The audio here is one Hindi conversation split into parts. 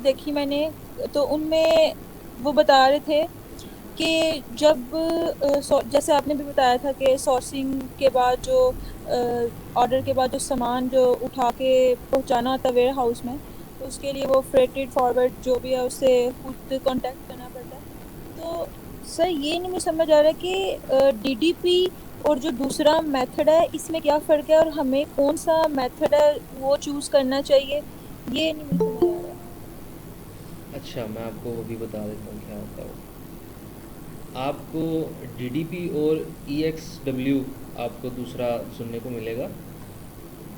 देखी मैंने, तो उनमें वो बता रहे थे कि जब जैसे आपने भी बताया था कि सोर्सिंग के बाद जो ऑर्डर के बाद जो सामान जो उठा के पहुंचाना होता है वेयर हाउस में, तो उसके लिए वो फ्रेटेड फॉरवर्ड जो भी है उससे खुद कांटेक्ट करना पड़ता है। तो सर ये नहीं मुझे समझ आ रहा कि डीडीपी और जो दूसरा मेथड है इसमें क्या फ़र्क है और हमें कौन सा मेथड है वो चूज़ करना चाहिए, ये नहीं मुझे समझ आ रहा। अच्छा, मैं आपको वो भी बता देता हूँ क्या होता है। आपको डीडीपी और ईएक्सडब्ल्यू आपको दूसरा सुनने को मिलेगा,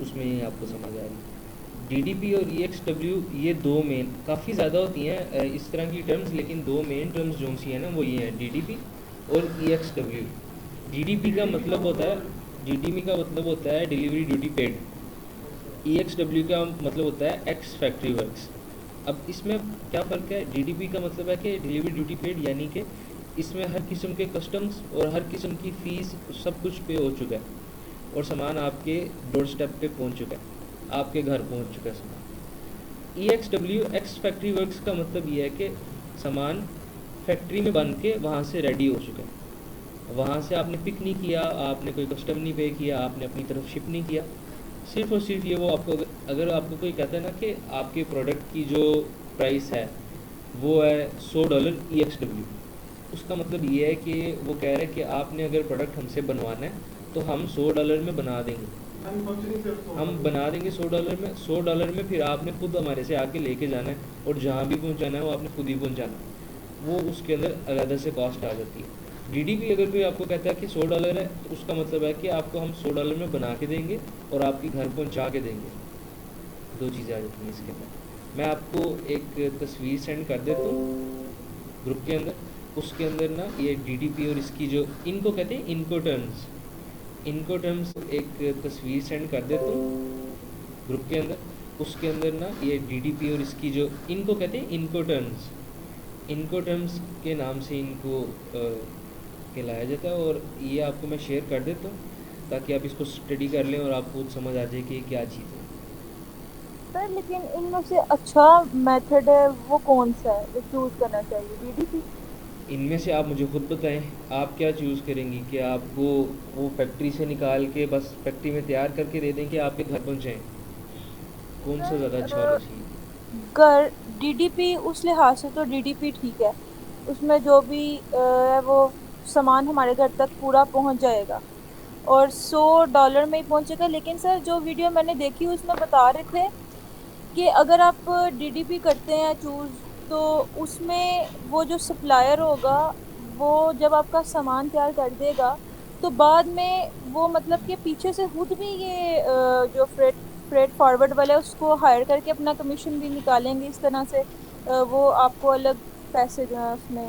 उसमें ही आपको समझ आ रही। डीडीपी और ईएक्सडब्ल्यू ये दो मेन, काफ़ी ज़्यादा होती हैं इस तरह की टर्म्स, लेकिन दो मेन टर्म्स जो सी हैं ना वो ये हैं, डीडीपी और ईएक्सडब्ल्यू। डीडीपी का मतलब होता है डीडीपी का मतलब होता है डिलीवरी ड्यूटी पेड। ईएक्सडब्ल्यू का मतलब होता है एक्स फैक्ट्री वर्क्स। अब इसमें क्या फ़र्क है? डीडीपी का मतलब है कि डिलीवरी ड्यूटी पेड, यानी कि इसमें हर किस्म के कस्टम्स और हर किस्म की फ़ीस सब कुछ पे हो चुका है और सामान आपके डोर स्टेप पे पहुंच चुका है, आपके घर पहुंच चुका है सामान। E X W ex factory works का मतलब ये है कि सामान फैक्ट्री में बन के वहाँ से रेडी हो चुका है, वहाँ से आपने पिक नहीं किया, आपने कोई कस्टम नहीं पे किया, आपने अपनी तरफ शिप नहीं किया। सिर्फ और सिर्फ ये वो आपको, अगर आपको कोई कहता है ना कि आपके प्रोडक्ट की जो प्राइस है वो है $100 ई एक्स डब्ल्यू, उसका मतलब ये है कि वो कह रहे हैं कि आपने अगर प्रोडक्ट हमसे बनवाना है तो हम $100 में बना देंगे, हम बना देंगे $100 में फिर आपने खुद हमारे से आके लेके जाना है और जहाँ भी पहुँचाना है वो आपने खुद ही पहुँचाना है। वो उसके अंदर अलग से कॉस्ट आ जाती है। डीडीपी अगर कोई आपको कहता है कि $100 है, तो उसका मतलब है कि आपको हम $100 में बना के देंगे और आपके घर पहुँचा के देंगे। दो चीज़ें आ जाती हैं इसके अंदर। मैं आपको एक तस्वीर सेंड कर देता हूँ ग्रुप के अंदर, उसके अंदर ना ये डीडीपी और इसकी जो इनको कहते हैं इनको टर्म्स एक तस्वीर सेंड कर देता हूँ ग्रुप के अंदर, उसके अंदर ना ये डीडीपी और इसकी जो इनको कहते हैं इनको टर्म्स के नाम से इनको कहलाया जाता है, और ये आपको मैं शेयर कर देता हूँ ताकि आप इसको स्टडी कर लें और आपको खुद समझ आ जाए कि ये क्या चीज़ है। सर लेकिन इनमें से अच्छा मेथड है वो कौन सा है जो चूज करना चाहिए, डीडीपी? इनमें से आप मुझे खुद बताएं, आप क्या चूज़ करेंगी कि आपको वो फैक्ट्री से निकाल के बस फैक्ट्री में तैयार करके दे दें कि आपके घर पहुँचाएँ? कौन सा ज़्यादा अच्छा सर होना चाहिए? घर डीडीपी उस लिहाज से तो डीडीपी ठीक है, उसमें जो भी है वो सामान हमारे घर तक पूरा पहुंच जाएगा और $100 में ही पहुंचेगा। लेकिन सर जो वीडियो मैंने देखी उसमें बता रहे थे कि अगर आप डीडीपी करते हैं चूज, तो उसमें वो जो सप्लायर होगा वो जब आपका सामान तैयार कर देगा तो बाद में वो मतलब कि पीछे से खुद भी ये जो फ्रेट फ्रेट फॉरवर्ड वाला है उसको हायर करके अपना कमीशन भी निकालेंगे इस तरह से। वो आपको अलग पैसे जो है उसमें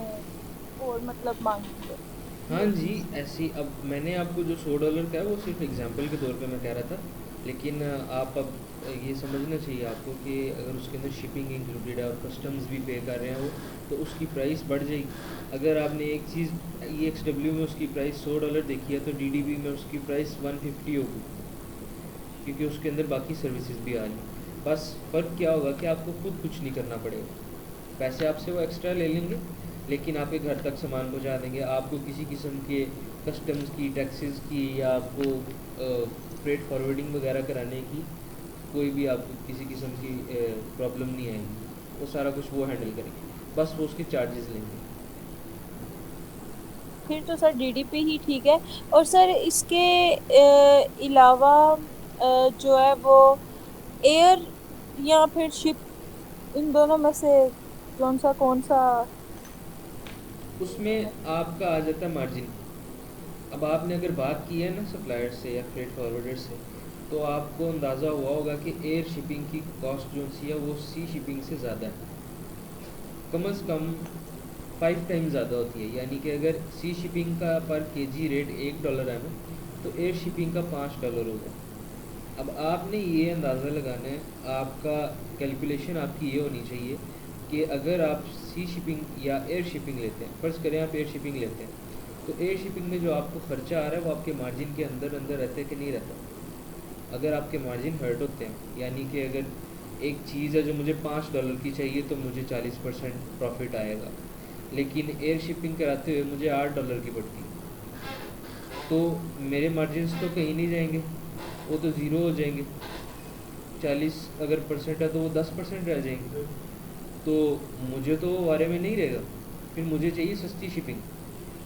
और मतलब मांगेंगे। हाँ ये जी, चीज़। ऐसी अब मैंने आपको जो $100 का है वो सिर्फ एग्जांपल के तौर पे मैं कह रहा था, लेकिन आप अब ये समझना चाहिए आपको कि अगर उसके अंदर शिपिंग इंक्लूडेड है और कस्टम्स भी पे कर रहे हैं वो, तो उसकी प्राइस बढ़ जाएगी। अगर आपने एक चीज़ ई एक्स डब्ल्यू में उसकी प्राइस $100 देखी है तो डी डी बी में उसकी प्राइस 150 होगी, क्योंकि उसके अंदर बाकी सर्विसेज भी आ रही हैं। बस फ़र्क क्या होगा कि आपको खुद कुछ नहीं करना पड़ेगा, पैसे आपसे वो एक्स्ट्रा ले लेंगे लेकिन आपके घर तक सामान पहुंचा देंगे। आपको किसी किस्म के कस्टम्स की, टैक्सेस की या आपको फ्रेट फॉरवर्डिंग वगैरह कराने की कोई भी आपको किसी किस्म की प्रॉब्लम नहीं आएगी, वो सारा कुछ वो हैंडल करेंगे, बस वो उसके चार्जेस लेंगे। फिर तो सर डीडीपी ही ठीक है। और सर इसके अलावा जो है वो एयर या फिर शिप, इन दोनों में से कौन सा उसमें आपका आ जाता है मार्जिन। अब आपने अगर बात की है ना सप्लायर से या फ्रेट फॉरवर्डर से, तो आपको अंदाज़ा हुआ होगा कि एयर शिपिंग की कॉस्ट जो सी है वो सी शिपिंग से ज़्यादा है, कम अज़ कम 5 टाइम ज़्यादा होती है। यानी कि अगर सी शिपिंग का पर केजी रेट $1 है ना, तो एयर शिपिंग का $5 होगा। अब आपने ये अंदाज़ा लगाना है, आपका कैलकुलेशन आपकी ये होनी चाहिए कि अगर आप सी शिपिंग या एयर शिपिंग लेते हैं, फ़र्ज़ करें आप एयर शिपिंग लेते हैं, तो एयर शिपिंग में जो आपको ख़र्चा आ रहा है वो आपके मार्जिन के अंदर अंदर रहता है कि नहीं रहता। अगर आपके मार्जिन हर्ट होते हैं, यानी कि अगर एक चीज़ है जो मुझे $5 की चाहिए तो मुझे 40% प्रॉफिट आएगा, लेकिन एयर शिपिंग कराते हुए मुझे $8 की पड़ती है, तो मेरे मार्जिन्स तो कहीं नहीं जाएंगे, वो तो ज़ीरो हो जाएंगे। 40 अगर परसेंट है तो वो 10% रह जाएंगे, तो मुझे तो वो बारे में नहीं रहेगा। फिर मुझे चाहिए सस्ती शिपिंग।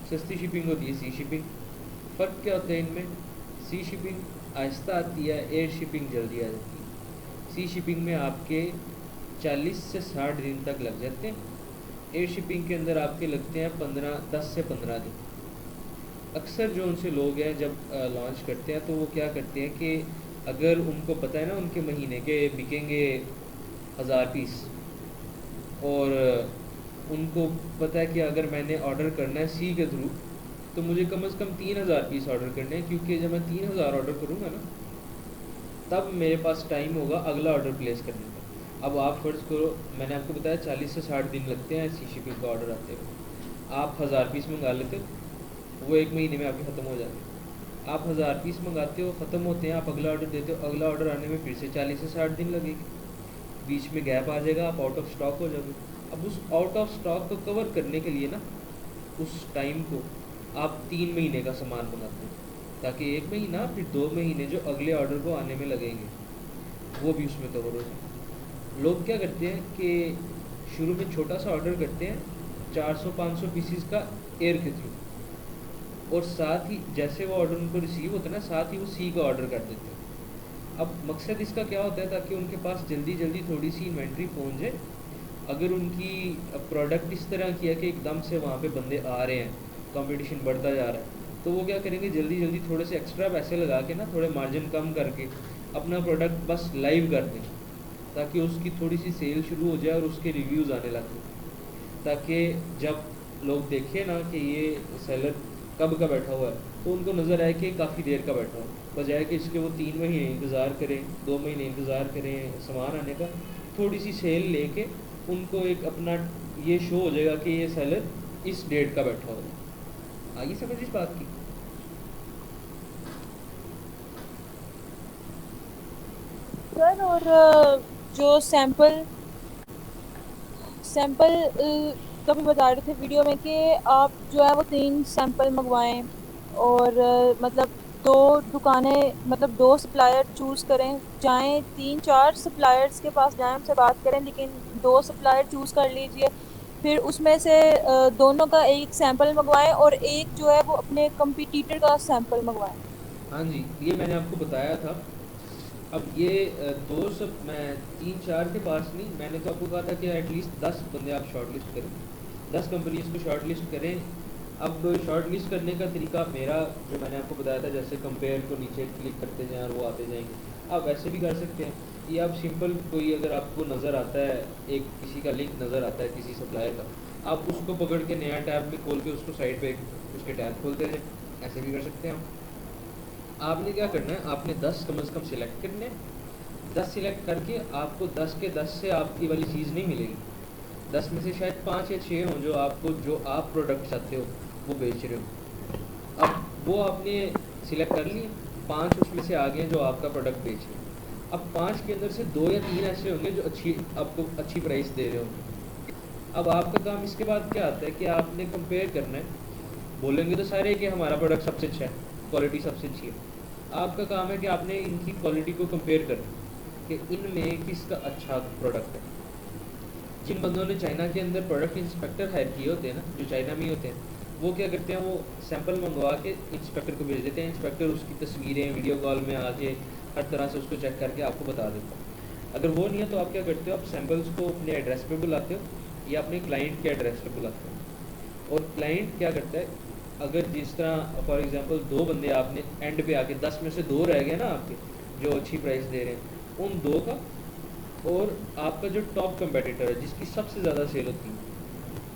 सस्ती शिपिंग होती है सी शिपिंग। फ़र्क क्या होता है इनमें? सी शिपिंग आहिस्ता आती है, एयर शिपिंग जल्दी आ जाती है। सी शिपिंग में आपके 40 से 60 दिन तक लग जाते हैं, एयर शिपिंग के अंदर आपके लगते हैं 10 से 15 दिन। अक्सर जो उनसे लोग हैं जब लॉन्च करते हैं तो वो क्या करते हैं कि अगर उनको पता है ना उनके महीने के बिकेंगे 1000 पीस, और उनको पता है कि अगर मैंने ऑर्डर करना है सी के थ्रू तो मुझे कम से कम 3000 पीस ऑर्डर करने हैं, क्योंकि जब मैं 3000 ऑर्डर करूँगा ना तब मेरे पास टाइम होगा अगला ऑर्डर प्लेस करने का। अब आप फ़र्ज़ करो, मैंने आपको बताया 40 से 60 दिन लगते हैं सी शिपिंग का ऑर्डर आते हुए। आप 1000 पीस मंगा लेते हो, वो एक महीने में आपके ख़त्म हो जाते हैं। आप 1000 पीस मंगाते हो, ख़त्म होते हैं, आप अगला ऑर्डर देते हो, अगला ऑर्डर आने में फिर से 40 से 60 दिन लगेगी। बीच में गैप आ जाएगा, आप आउट ऑफ स्टॉक हो जाओगे। अब उस आउट ऑफ स्टॉक को कवर करने के लिए ना, उस टाइम को आप 3 महीने का सामान मंगाते हैं, ताकि 1 महीना फिर 2 महीने जो अगले ऑर्डर को आने में लगेंगे वो भी उसमें कवर हो जाए। लोग क्या करते हैं कि शुरू में छोटा सा ऑर्डर करते हैं 400-500 पीसीस का एयर के थ्रू, और साथ ही जैसे वो ऑर्डर उनको रिसीव होता है ना, साथ ही वो सी का ऑर्डर कर देते हैं। अब मकसद इसका क्या होता है, ताकि उनके पास जल्दी जल्दी थोड़ी सी इन्वेंट्री पहुंच जाए। अगर उनकी प्रोडक्ट इस तरह की है कि एकदम से वहाँ पे बंदे आ रहे हैं, कंपटीशन बढ़ता जा रहा है, तो वो क्या करेंगे, जल्दी जल्दी थोड़े से एक्स्ट्रा पैसे लगा के ना, थोड़े मार्जिन कम करके अपना प्रोडक्ट बस लाइव कर दें, ताकि उसकी थोड़ी सी सेल शुरू हो जाए और उसके रिव्यूज़ आने लग जाए, ताकि जब लोग देखें ना कि ये सेलर कब का बैठा हुआ है तो उनको नज़र आए कि काफ़ी देर का बैठा हुआ, बजाय कि इसके वो 3 महीने इंतज़ार करें, 2 महीने इंतज़ार करें सामान आने का। थोड़ी सी सेल लेके उनको एक अपना ये शो हो जाएगा कि ये सेलर इस डेट का बैठा हुआ है। आगे समझ इस बात की? सर, और जो सैंपल सैंपल कभी बता रहे थे वीडियो में कि आप जो है वो 3 सैंपल मंगवाएं, और मतलब दो दुकानें, मतलब दो सप्लायर चूज़ करें, जाएं 3-4 सप्लायर्स के पास जाएं, उनसे बात करें, लेकिन दो सप्लायर चूज़ कर लीजिए। फिर उसमें से दोनों का एक सैंपल मंगवाएं और एक जो है वो अपने कंपटीटर का सैंपल मंगवाएं। हाँ जी, ये मैंने आपको बताया था। अब ये दो सब मैं 3-4 के पास नहीं, मैंने तो आपको कहा था कि एटलीस्ट 10 बंदे आप शॉर्ट लिस्ट करें, 10 कंपनीज को शॉर्ट लिस्ट करें। अब शॉर्ट लिस्ट करने का तरीका मेरा जो मैंने आपको बताया था, जैसे कंपेयर को नीचे क्लिक करते जाएं और वो आते जाएंगे, आप वैसे भी कर सकते हैं। या आप सिंपल कोई अगर आपको नज़र आता है, एक किसी का लिंक नज़र आता है किसी सप्लायर का, आप उसको पकड़ के नया टैब में खोल के उसको साइड पे उसके टैब खोलते रहें, ऐसे भी कर सकते हैं आप। आपने क्या करना है, आपने 10 कम से कम सिलेक्ट करने हैं। 10 सिलेक्ट करके आपको 10 के 10 से आपकी वाली चीज़ नहीं मिलेगी। 10 में से शायद 5 या 6 हों जो आपको, जो आप प्रोडक्ट चाहते हो वो बेच रहे हो। अब वो आपने सिलेक्ट कर लिए, 5 उसमें से आ गए जो आपका प्रोडक्ट बेच रहे हैं। अब 5 के अंदर से 2 या 3 ऐसे होंगे जो आपको अच्छी प्राइस दे रहे होंगे। अब आपका काम इसके बाद क्या आता है कि आपने कंपेयर करना है। बोलेंगे तो सारे कि हमारा प्रोडक्ट सबसे अच्छा है, क्वालिटी सबसे अच्छी है। आपका काम है कि आपने इनकी क्वालिटी को कंपेयर करना कि इनमें किसका अच्छा प्रोडक्ट है। जिन बंदों ने चाइना के अंदर प्रोडक्ट इंस्पेक्टर हायर किए होते हैं ना, जो चाइना में ही होते हैं, वो क्या करते हैं, वो सैंपल मंगवा के इंस्पेक्टर को भेज देते हैं। इंस्पेक्टर उसकी तस्वीरें वीडियो कॉल में आके हर तरह से उसको चेक करके आपको बता देता है। अगर वो नहीं है तो आप क्या करते हो, आप सैंपल्स को अपने एड्रेस पे बुलाते हो या अपने क्लाइंट के एड्रेस पे बुलाते हो। और क्लाइंट क्या करता है, अगर जिस तरह फॉर एग्जांपल 2 बंदे आपने एंड पे आके 10 में से 2 रह गए ना आपके, जो अच्छी प्राइस दे रहे हैं, उन 2 का और आपका जो टॉप कंपेटिटर है जिसकी सबसे ज़्यादा सेल होती है,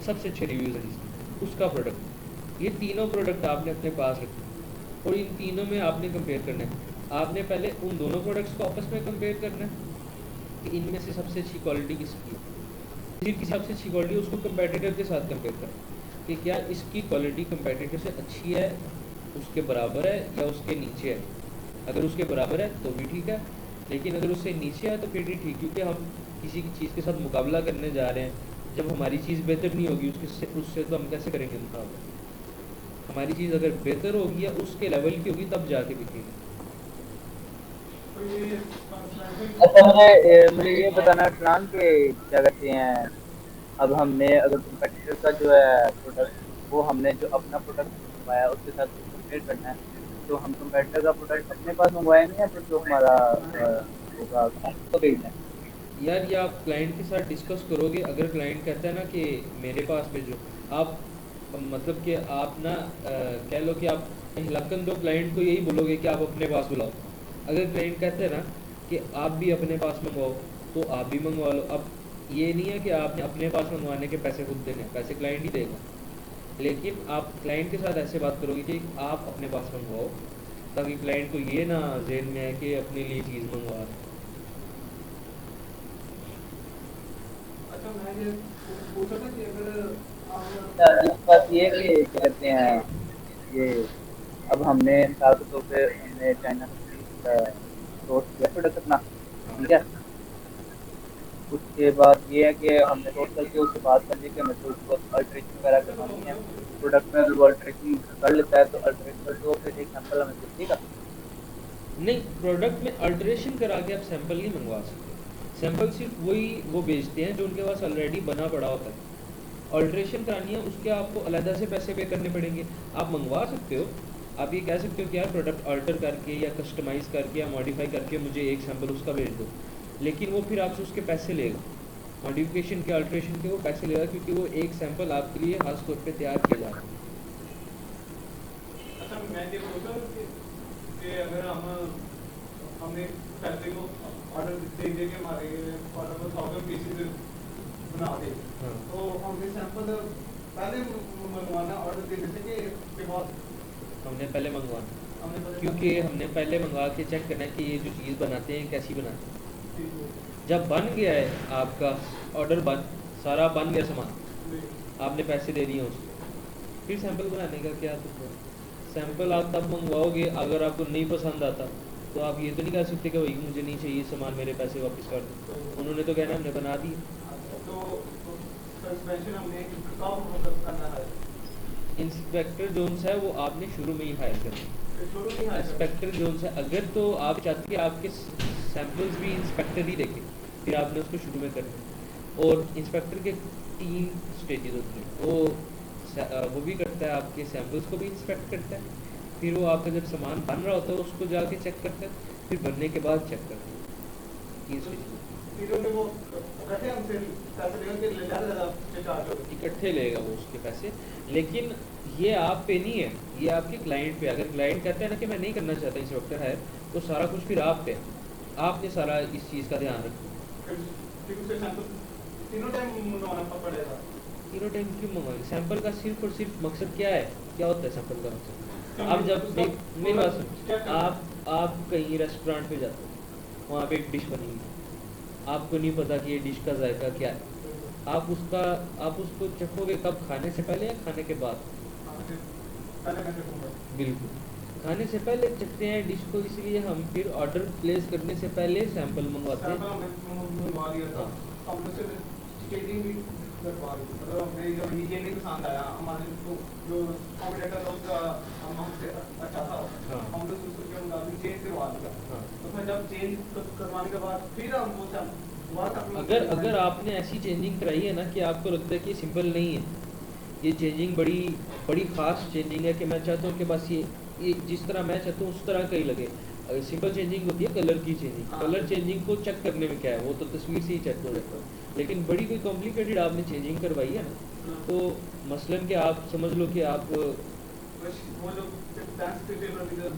सबसे अच्छे रिव्यूज़ है जिसकी, उसका प्रोडक्ट, ये तीनों प्रोडक्ट आपने अपने पास रखे और इन तीनों में आपने कंपेयर करना है। आपने पहले उन दोनों प्रोडक्ट्स को आपस में कंपेयर करना है कि इनमें से सबसे अच्छी क्वालिटी किसकी है। फिर किसी सबसे अच्छी क्वालिटी उसको कंपेटिटर के साथ कंपेयर करना कि क्या इसकी क्वालिटी कंपेटिटर से अच्छी है, उसके बराबर है या उसके नीचे है। अगर उसके बराबर है तो भी ठीक है, लेकिन अगर उससे नीचे आए तो फिर नहीं ठीक, क्योंकि हम किसी की चीज़ के साथ मुकाबला करने जा रहे हैं। जब हमारी चीज़ बेहतर नहीं होगी उसके उससे तो हम कैसे करेंगे मुकाबला? हमारी चीज़ अगर बेहतर होगी या उसके लेवल की होगी तब जाके बिकेगी। अच्छा, मुझे ये बताना इरफान कि क्या कहते हैं, अब हमने अगर कंपटीटर का जो है प्रोडक्ट, वो हमने जो अपना प्रोडक्ट मंगवाया उसके साथ कंपेयर करना है, तो हम कंपटीटर का प्रोडक्ट अपने पास मंगवाएंगे या फिर जो हमारा होगा उसको भेजना है? यार ये आप क्लाइंट के साथ डिस्कस करोगे। अगर क्लाइंट कहता है ना कि मेरे पास भेजो, आप मतलब कि आप ना कह लो कि आप लखन दो, क्लाइंट को यही बोलोगे कि आप अपने पास बुलाओ। अगर क्लाइंट कहते हैं ना कि आप भी अपने पास मंगवाओ, तो आप भी मंगवा लो। अब ये नहीं है कि आपने अपने पास मंगवाने के पैसे खुद देने, पैसे क्लाइंट ही देगा। लेकिन आप क्लाइंट के साथ ऐसे बात करोगे कि आप अपने पास मंगवाओ, ताकि क्लाइंट को ये ना जेहन में है कि अपने लिए चीज़ मंगवा रहे हैं। अच्छा, एक बात ये है कि क्या कहते हैं, ये अब हमने मिसाल के तौर पे हमने चाइना से सोर्स किया प्रोडक्ट अपना, हाँ ठीक है। उसके बाद ये है कि हमने सोर्स करके उससे बात कर ली कि हमें थोड़ी बहुत अल्ट्रेशन वगैरह करवानी है प्रोडक्ट में। अगर वो अल्ट्रेशन कर लेता है तो अल्ट्रेट कर दो, फिर एक सैंपल हमें भेजिएगा। नहीं, प्रोडक्ट में अल्टरेशन करा के आप सैंपल नहीं मंगवा सकते। सैंपल सिर्फ वही वो बेचते हैं जो उनके पास ऑलरेडी बना पड़ा होता है। अल्टरेशन करानी है उसके आपको अलहदा से पैसे पे करने पड़ेंगे। आप मंगवा सकते हो, आप ये कह सकते हो कि यार प्रोडक्ट अल्टर करके या कस्टमाइज़ करके या मॉडिफाई करके मुझे एक सैंपल उसका भेज दो, लेकिन वो फिर आपसे उसके पैसे लेगा। मॉडिफिकेशन के, अल्टरेशन के वो पैसे लेगा, क्योंकि वो एक सैंपल आपके लिए खास तौर पे तैयार किया जा रहा है। अच्छा, मैं ये बोल रहा हूँ कि अगर हमने फैक्ट्री को ऑर्डर दे दे के हमारे ऑर्डर को 1000 पीसेज बना दे, हाँ, तो हमने सैंपल पहले मंगवाना ऑर्डर देने से के बाद हमने पहले मंगवाना, हमने पहले क्योंकि हमने पहले मंगवा के चेक करना है कि ये जो चीज़ बनाते हैं कैसी बनाते हैं। जब बन गया है आपका ऑर्डर, सारा बन गया सामान, आपने पैसे दे दिए उसको, फिर सैंपल बनाने का क्या तुम? सैंपल आप तब मंगवाओगे अगर आपको नहीं पसंद आता, तो आप ये तो नहीं कह सकते कि भाई मुझे नहीं चाहिए सामान, मेरे पैसे वापस कर दो। उन्होंने तो कहना हमने बना दी। तो सस्पेंशन हमने कब मतलब करना है? इंस्पेक्टर जोन्स है वो आपने शुरू में ही हायर करना है। शुरू में है इंस्पेक्टर जोन्स है, अगर तो आप चाहते कि आपके सैंपल्स भी इंस्पेक्टर ही देखे, फिर आपने उसको शुरू में करना है। और इंस्पेक्टर के 3 स्टेजेस होते हैं। वो भी करता है, आपके सैंपल्स को भी इंस्पेक्ट करता है, फिर वो आपका जब सामान बन रहा होता है उसको जाके चेक करता है, फिर बनने के बाद चेक करता है। 3 स्टेजेस फिर उन्हें वो इकट्ठे हमसे पैसे लेकर के ज़्यादा चार्ज होगा। इकट्ठे लेगा वो उसके पैसे। लेकिन ये आप पे नहीं है, ये आपके क्लाइंट पे। अगर क्लाइंट कहता है ना कि मैं नहीं करना चाहता इंस्पेक्टर है, तो सारा कुछ फिर आप पे है। आपने सारा इस चीज़ का ध्यान रखना। फिर उसके सैंपल तीनों टाइम मंगवाना पड़ेगा। तीनों टाइम क्यों मंगवाएंगे? सैंपल का सिर्फ और सिर्फ मकसद क्या है? क्या होता है सैंपल का मकसद? आप जब मेरी बात सुनो, आप कहीं रेस्टोरेंट पे जाते हो, वहाँ पे एक डिश बनी हुई है, आपको नहीं पता कि ये डिश का जायका क्या है। आप उसको चखोगे कब? खाने से पहले या खाने के बाद? बिल्कुल, खाने से पहले चखते हैं डिश को, इसलिए हम फिर ऑर्डर प्लेस करने से पहले सैंपल मंगवाते हैं। मंगवा लिया था, हम उससे स्टेजिंग भी करवा दी। मतलब हमें जब नीचे नहीं पसंद आया, हमारे जो कॉम्पिटिटर था उसका हमसे अच्छा था, हाँ हम लोग उसको चेंज करवा दिया। हाँ। तो फिर जब चेंज करवाने के बाद फिर हम वो अगर आपने ऐसी चेंजिंग कराई है ना कि आपको लगता है कि सिंपल नहीं है, ये चेंजिंग बड़ी बड़ी ख़ास चेंजिंग है कि मैं चाहता हूँ कि बस ये जिस तरह मैं चाहता हूँ उस तरह का ही लगे। सिंपल चेंजिंग होती है कलर की चेंजिंग। कलर चेंजिंग को चेक करने में क्या है, वो तो तस्वीर से ही चेक हो जाता है। लेकिन बड़ी कोई कॉम्प्लिकेटेड आपने चेंजिंग करवाई है ना, तो मसलन कि आप समझ लो कि आप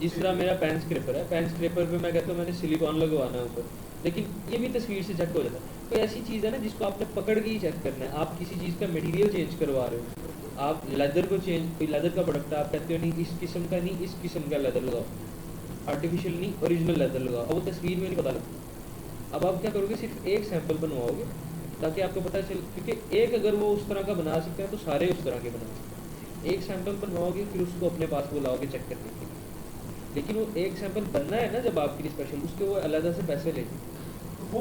जिस तरह मेरा पेन स्क्रैपर है, पेन स्क्रैपर पे मैं कहता हूँ मैंने सिलिकॉन लगवाना है ऊपर, लेकिन ये भी तस्वीर से चेक हो जाता है। तो ऐसी चीज़ है ना जिसको आपने पकड़ के ही चेक करना है। आप किसी चीज़ का मटेरियल चेंज करवा रहे हो, आप लेदर को चेंज, कोई लेदर का प्रोडक्ट है, आप कहते हो नहीं इस किस्म का नहीं, इस किस्म का लेदर लगाओ, आर्टिफिशियल नहीं ओरिजिनल लेदर लगाओ, अब वो तस्वीर में नहीं पता लगता। अब आप क्या करोगे, सिर्फ एक सैंपल बनवाओगे ताकि आपको पता चले, क्योंकि एक अगर वो उस तरह का बना सकते हैं तो सारे उस तरह के बना सकते हैं। एक सैंपल बनवाओगे फिर उसको अपने पास बुलाओगे चेक करने के लिए। लेकिन वो एक सैंपल बनना है ना जब आपके लिए स्पेशल, उसके वो अलग से पैसे लेंगे। वो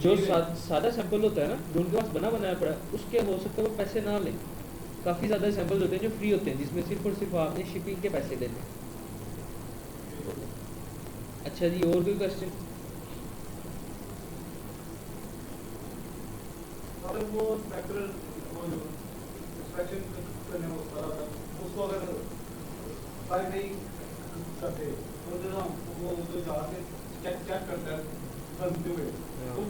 जो सादा सैंपल होता है ना, जो उनके पास बना बनाया पड़ा है, उसके हो सकता है वो पैसे ना लें। काफ़ी ज़्यादा सैंपल होते हैं जो फ्री होते हैं, जिसमें सिर्फ और सिर्फ आपने शिपिंग के पैसे देने। अच्छा जी, और कोई क्वेश्चन? अगर वो स्पेक्ट्रल वो जो एक्सट्रैक्शन करने को करा था, उसको अगर फाइल नहीं करते तो जो ना वो जो जाके चेक चेक करता है बनते हुए तो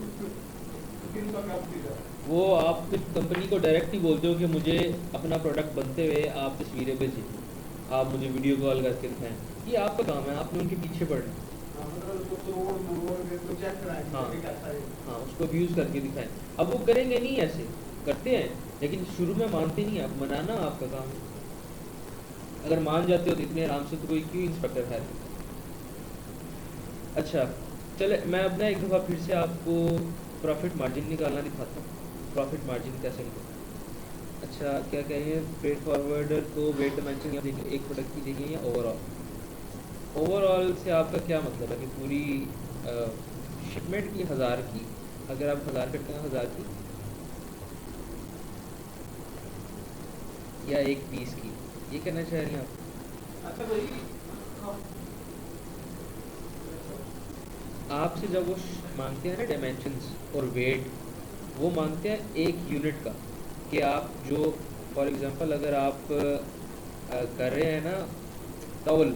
किन का क्या प्रोसीजर है? वो आप फिर कंपनी को डायरेक्ट ही बोलते हो कि मुझे अपना प्रोडक्ट बनते हुए आप तस्वीरें भेजिए, आप मुझे वीडियो कॉल करके दिखाएं। ये आपका काम है, आपने उनके पीछे पड़ना है। मतलब उसको तो चेक कराएंगे हाँ कि कैसा है। हाँ, उसको व्यूज़ करके दिखाएं। अब वो करेंगे नहीं, ऐसे करते हैं लेकिन शुरू में मानते नहीं। आप मनाना आपका काम है। अगर मान जाते हो तो इतने आराम से तो कोई क्यों इंस्पेक्टर है। अच्छा चले, मैं अपना एक दफ़ा फिर से आपको प्रॉफिट मार्जिन निकालना दिखाता हूँ। प्रॉफिट मार्जिन कैसे निकालना। अच्छा क्या कहेंगे, फ्रेट फॉरवर्डर को वेट डिमेंशन या देखिए एक प्रोडक्ट की देखिए या ओवरऑल। ओवरऑल से आपका क्या मतलब है कि पूरी शिपमेंट की 1000 की, अगर आप 1000 करते हैं 1000 की, या एक पीस की, ये कहना चाह रही हैं आप। अच्छा भाई हाँ आपसे जब वो मांगते हैं ना डायमेंशंस और वेट, वो मांगते हैं एक यूनिट का। कि आप जो फॉर एग्जांपल अगर आप कर रहे हैं ना टॉवल,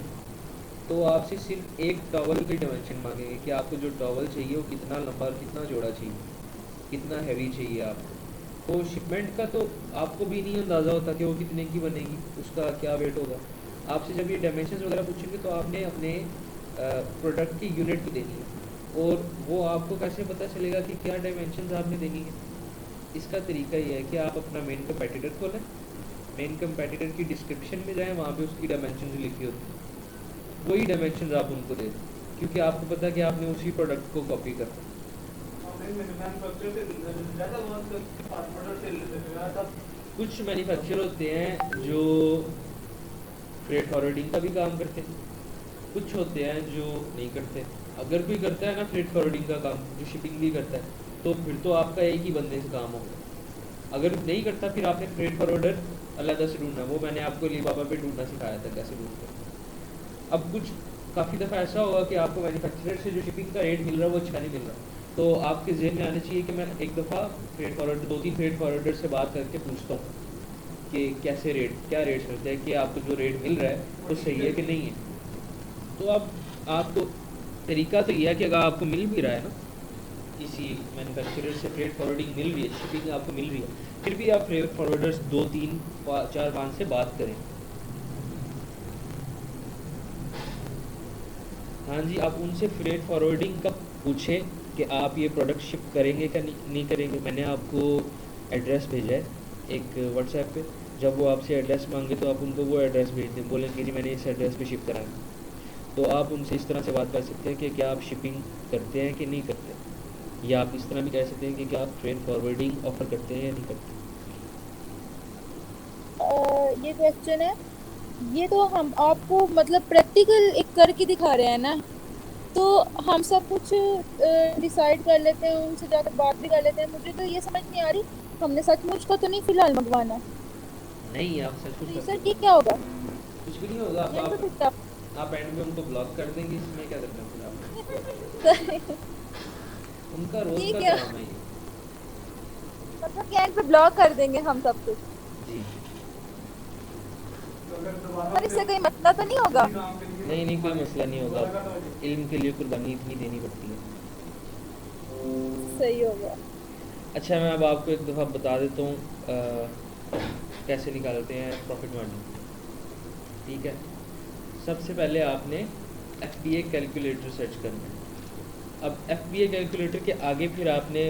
तो आपसे सिर्फ एक टॉवल की डायमेंशन मांगेंगे कि आपको जो टॉवल चाहिए वो कितना लंबा और कितना चौड़ा चाहिए, कितना हैवी चाहिए आपको। तो शिपमेंट का तो आपको भी नहीं अंदाज़ा होता कि वो कितने की बनेगी, उसका क्या वेट होगा। आपसे जब ये डायमेंशंस वगैरह पूछेंगे तो आपने अपने प्रोडक्ट की यूनिट की देनी है, और वो आपको कैसे पता चलेगा कि क्या डायमेंशंस आपने देनी है। इसका तरीका ये है कि आप अपना मेन कंपेटिटर खोलें, मेन कंपेटिटर की डिस्क्रिप्शन में जाएं, वहाँ पे उसकी डायमेंशंस लिखी होती है, वही डायमेंशंस आप उनको दे दें, क्योंकि आपको पता है कि आपने उसी प्रोडक्ट को कॉपी करना है। मैन्युफैक्चर से ज़्यादा बहुत पार्टनर से ज़्यादा कुछ मैन्युफैक्चर होते हैं जो फ्रेट फॉरवर्डिंग का भी काम करते हैं, कुछ होते हैं जो नहीं करते। अगर कोई करता है ना फ्रेट फॉरवर्डिंग का काम, जो शिपिंग भी करता है, तो फिर तो आपका एक ही बंदे से काम होगा। अगर नहीं करता फिर आपने फ्रेट फॉरवर्डर अलग से ढूंढना। वो मैंने आपको अलीबाबा पे ढूंढना सिखाया था, कैसे ढूंढते हैं। अब कुछ काफ़ी दफ़ा ऐसा होगा कि आपको मैन्युफैक्चरर से जो शिपिंग का रेट मिल रहा है वो अच्छा नहीं मिल रहा, तो आपके जेहन में आना चाहिए कि मैं एक दफ़ा फ्रेट फॉरवर्डर 2-3 फ्रेट फॉरवर्डर से बात करके पूछता हूँ कि कैसे रेट, क्या रेट चलते हैं, कि आपको जो रेट मिल रहा है वो सही है कि नहीं है। तो अब आपको तरीका तो यह है कि अगर आपको मिल भी रहा है ना, किसी मैन्युफैक्चरर से फ्रेट फॉरवर्डिंग मिल रही है, शिपिंग आपको मिल रही है, फिर भी आप फ्रेट फॉरवर्डर्स 2-3-4-5 से बात करें। हाँ जी, आप उनसे फ्रेट फॉरवर्डिंग का पूछें कि आप ये प्रोडक्ट शिप करेंगे क्या नहीं करेंगे। मैंने आपको एड्रेस भेजा है एक व्हाट्सएप पे, जब वो आपसे एड्रेस मांगे तो आप उनको वो एड्रेस भेज दें, बोलेंगे जी मैंने इस एड्रेस पे शिप कराना है। तो आप उनसे इस तरह से बात कर सकते हैं कि क्या आप शिपिंग करते हैं कि नहीं करते, या आप इस तरह भी कह सकते हैं कि क्या आप फ्रेट फॉरवर्डिंग ऑफ़र करते हैं या नहीं करते। ये क्वेश्चन है, ये तो हम आपको मतलब प्रैक्टिकल एक करके दिखा रहे हैं ना, तो हम सब कुछ डिसाइड कर लेते हैं, उनसे जाकर बात भी कर लेते हैं। मुझे तो ये समझ नहीं आ रही, हमने सचमुच का तो नहीं फिलहाल मंगवाना। नहीं, आप सच तो कुछ सर करते ये क्या होगा? कुछ भी नहीं होगा। ये तो कितना आप एंड में उनको ब्लॉक कर देंगे, इसमें क्या करना है फिर आप। सर, उनका रोज़ ये का क्या काम है ये। मतलब क्या पे ब्लॉक कर देंगे हम सब कुछ? जी अगर दोबारा पर इससे कोई मसला तो नहीं होगा? काम के लिए नहीं, कोई मसला नहीं होगा। इल्म के लिए कुर्बानी इतनी देनी पड़ती है। सही होगा। अच्छा, मैं अब आपको एक दफ़ा बता देता हूँ कैसे निकालते हैं प्रॉफिट मार्जिन। ठीक है, सबसे पहले आपने FBA कैलकुलेटर सर्च करना है। अब FBA कैलकुलेटर के आगे फिर आपने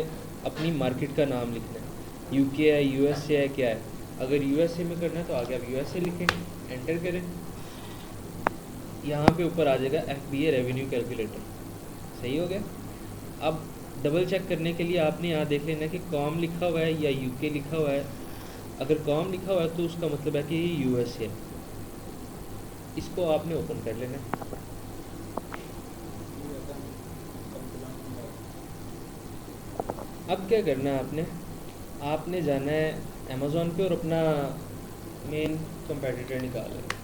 अपनी मार्केट का नाम लिखना है, UK है, USA है, क्या है। अगर USA में करना है तो आगे आप USA लिखें, एंटर करें, यहाँ पे ऊपर आ जाएगा FBA रेवेन्यू कैलकुलेटर। सही हो गया। अब डबल चेक करने के लिए आपने यहाँ देख लेना कि कॉम लिखा हुआ है या UK लिखा हुआ है। अगर कॉम लिखा हुआ है तो उसका मतलब है कि ये USA है। इसको आपने ओपन कर लेना है। अब क्या करना है आपने, आपने जाना है अमेज़ोन पे और अपना मेन कंपेटिटर निकालना है।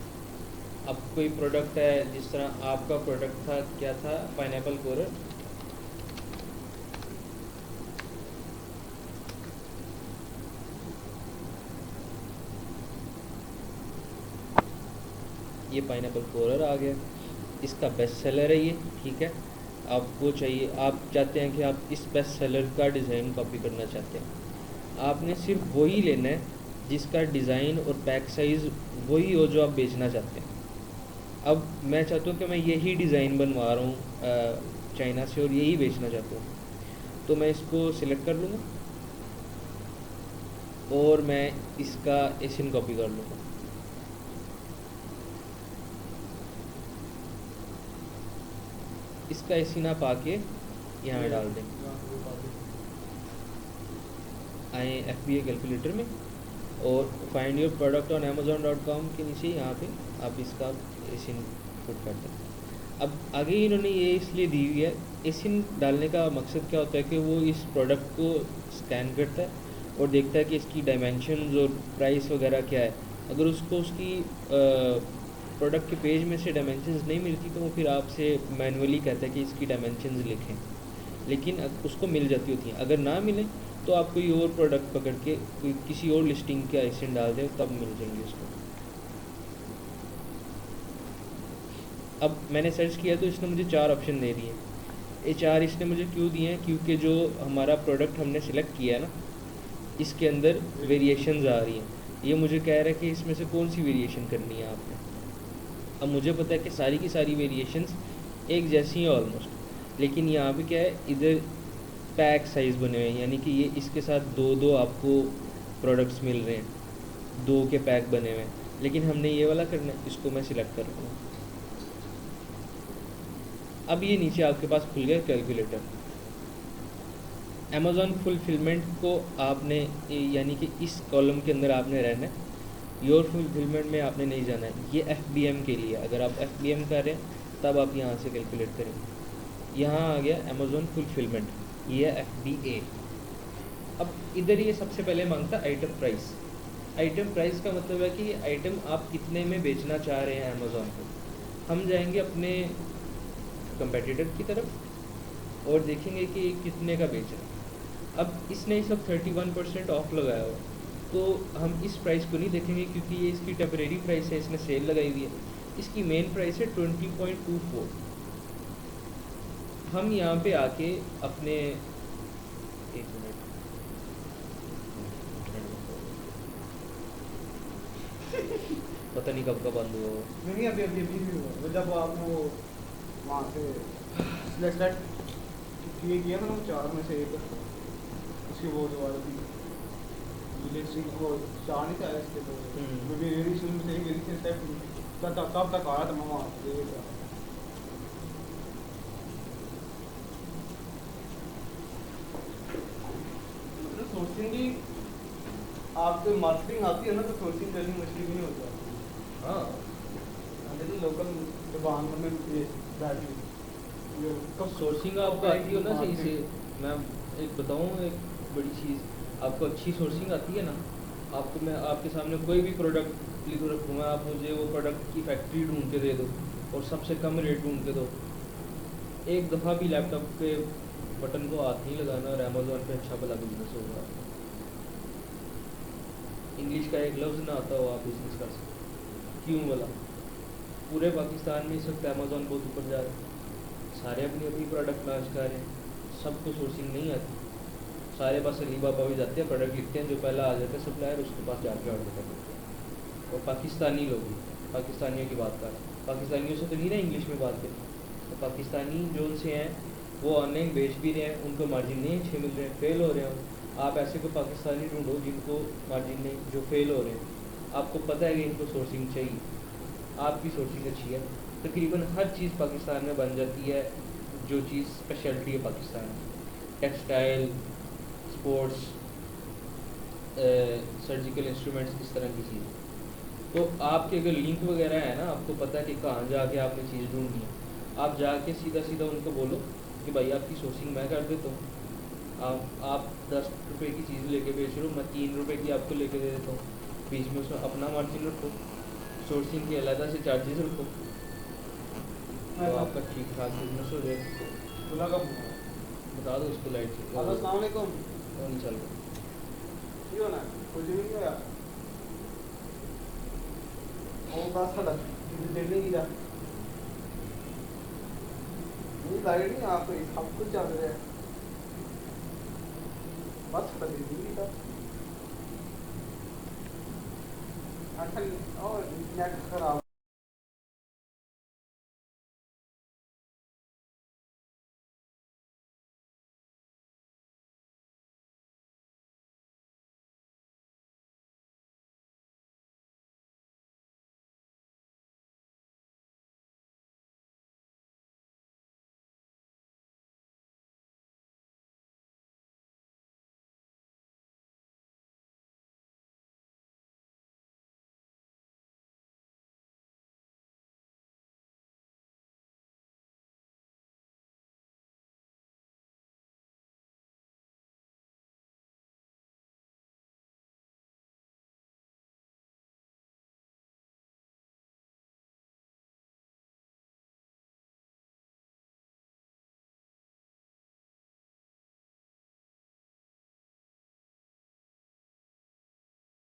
अब कोई प्रोडक्ट है, जिस तरह आपका प्रोडक्ट था, क्या था, पाइनएप्पल कोरल। ये पाइनएप्पल कोरल आ गया, इसका बेस्ट सेलर है ये, ठीक है। आपको चाहिए, आप चाहते हैं कि आप इस बेस्ट सेलर का डिज़ाइन कॉपी करना चाहते हैं, आपने सिर्फ वही लेना है जिसका डिज़ाइन और पैक साइज़ वही हो जो आप बेचना चाहते हैं। अब मैं चाहता हूँ कि मैं यही डिज़ाइन बनवा रहा हूँ चाइना से और यही बेचना चाहता हूँ, तो मैं इसको सिलेक्ट कर लूँगा और मैं इसका एसिन कॉपी कर लूँगा। इसका एसिन आप आके यहाँ डाल दें, आए FBA कैलकुलेटर में और find your product on amazon.com के नीचे यहाँ पे आप इसका एसिन पुट कर दें। अब आगे इन्होंने ये इसलिए दी हुई है, एसिन डालने का मकसद क्या होता है कि वो इस प्रोडक्ट को स्कैन करता है और देखता है कि इसकी डायमेंशंस और प्राइस वगैरह क्या है। अगर उसको उसकी प्रोडक्ट के पेज में से डायमेंशंस नहीं मिलती तो वो फिर आपसे मैनुअली कहता है कि इसकी डायमेंशंस लिखें, लेकिन उसको मिल जाती होती हैं। अगर ना मिले तो आप कोई और प्रोडक्ट पकड़ के किसी और लिस्टिंग का एसिन डाल दें, तब मिल जाएंगे उसको। अब मैंने सर्च किया तो इसने मुझे 4 ऑप्शन दे दिए। ये 4 इसने मुझे क्यों दिए हैं, क्योंकि जो हमारा प्रोडक्ट हमने सिलेक्ट किया है ना, इसके अंदर वेरिएशंस आ रही हैं। ये मुझे कह रहा है कि इसमें से कौन सी वेरिएशन करनी है आपने। अब मुझे पता है कि सारी की सारी वेरिएशंस एक जैसी हैं ऑलमोस्ट, लेकिन यहाँ पे क्या है, इधर पैक साइज़ बने हुए हैं, यानी कि ये इसके साथ 2-2 आपको प्रोडक्ट्स मिल रहे हैं, 2 के पैक बने हुए हैं। लेकिन हमने ये वाला करना है, इसको मैं सिलेक्ट कर लूँगा। अब ये नीचे आपके पास खुल गया कैलकुलेटर। अमेज़ॉन फुलफिलमेंट को आपने यानी कि इस कॉलम के अंदर आपने रहना है, योर फुलफिलमेंट में आपने नहीं जाना है। ये FBM के लिए, अगर आप FBM कर रहे हैं तब आप यहाँ से कैलकुलेट करेंगे। यहाँ आ गया अमेज़ॉन फुलफिलमेंट, ये है FBA। अब इधर ये सबसे पहले मांगता आइटम प्राइस। आइटम प्राइस का मतलब है कि ये आइटम आप कितने में बेचना चाह रहे हैं अमेज़ॉन को। हम जाएंगे अपने कंपेटिटर की तरफ और देखेंगे कि ये कितने का बेच रहा है। अब इसने सब 31% ऑफ लगाया हुआ, तो हम इस प्राइस को नहीं देखेंगे क्योंकि ये इसकी टेम्परेरी प्राइस है, इसने सेल लगाई हुई है। इसकी मेन प्राइस है 20.24। हम यहाँ पे आके अपने, एक मिनट, पता नहीं कब का बंद हुआ वो। नहीं अभी अभी अभी भी हुआ, वो जब आप वो वहाँ से सिलेक्ट किया था ना, 4 में से एक उसकी वो जो वाली थी लिस्टिंग, वो 4 नहीं था इसके, तो मेरी शुरू से एक स्टेप कब तक आ रहा था मैं वहाँ देख रहा था। मतलब सोर्सिंग की आपको मार्केटिंग आती है ना, तो सोर्सिंग करनी मुश्किल नहीं होता। हाँ, लेकिन लोकल दुकान में बैठी कब सोर्सिंग आपको आती हो ना सही से। मैं एक बताऊँ, एक बड़ी चीज़, आपको अच्छी सोर्सिंग आती है ना, आपको मैं आपके सामने कोई भी प्रोडक्ट लिख रखूँगा, आप मुझे वो प्रोडक्ट की फैक्ट्री ढूंढ के दे दो और सबसे कम रेट ढूंढ के दो। एक दफ़ा भी लैपटॉप के बटन को हाथ नहीं लगाना और अमेज़ॉन पे अच्छा भला बिजनेस होगा। इंग्लिश का एक लफ्ज़ ना आता हो आप बिजनेस कर सकते। क्यों बोला, पूरे पाकिस्तान में इस वक्त अमेज़ॉन बहुत ऊपर जा रहा है, सारे अपनी अपनी प्रोडक्ट लॉन्च कर रहे हैं, सबको सोर्सिंग नहीं आती। सारे पास अलीबाबा भी जाते हैं, प्रोडक्ट लिखते हैं, जो पहला आ जाता है सप्लायर उसके पास जाके ऑर्डर कर देते हैं। और पाकिस्तानी लोग भी, पाकिस्तानियों की बात कर, पाकिस्तानियों से तो नहीं ना इंग्लिश में बात करें, तो पाकिस्तानी जो उनसे हैं वो ऑनलाइन बेच भी रहे हैं, उनको मार्जिन नहीं अच्छे मिल रहे हैं, फेल हो रहे हैं। आप ऐसे को पाकिस्तानी ढूंढो जिनको मार्जिन नहीं, जो फेल हो रहे हैं, आपको पता है कि इनको सोर्सिंग चाहिए, आपकी सोर्सिंग अच्छी है, तकरीबन हर चीज़ पाकिस्तान में बन जाती है जो चीज़ स्पेशलिटी है पाकिस्तान में। टेक्सटाइल, स्पोर्ट्स, सर्जिकल इंस्ट्रूमेंट्स, इस तरह की चीज़। तो आपके अगर लिंक वगैरह है ना, आपको पता है कि कहाँ जाके आपने चीज़ ढूंढनी है, आप जाके सीधा सीधा उनको बोलो कि भाई आपकी सोर्सिंग मैं कर देता हूँ, आप 10 रुपए की चीज़ लेके बेच रहे हो, मैं 3 रुपए की आपको लेके दे देता हूँ, बीच में उसमें अपना मार्जिन रखो, सोर्सिंग के अलग से चार्जेस रखो, तो आपका ठीक ठाक बिजनेस हो जाए। खुला कब बता दो उसको लाइट से हेलो अस्सलाम वालेकुम कौन चल रहा ਕੀ ਹੋਣਾ ਕੁਝ ਵੀ ਨਹੀਂ ਹੋਇਆ ਉਹ ਬਸ ਸਾਡਾ ਦਿਲ ਨਹੀਂ ਕੀਤਾ ਨਹੀਂ ਲਾਈਟ ਨਹੀਂ ਆਪ ਹੀ ਸਭ ਕੁਝ ਚੱਲ ਰਿਹਾ ਬਸ ਸਾਡਾ ਦਿਲ ਨਹੀਂ ਕੀਤਾ ਅਸਲ ਉਹ ਨੈਟ ਖਰਾਬ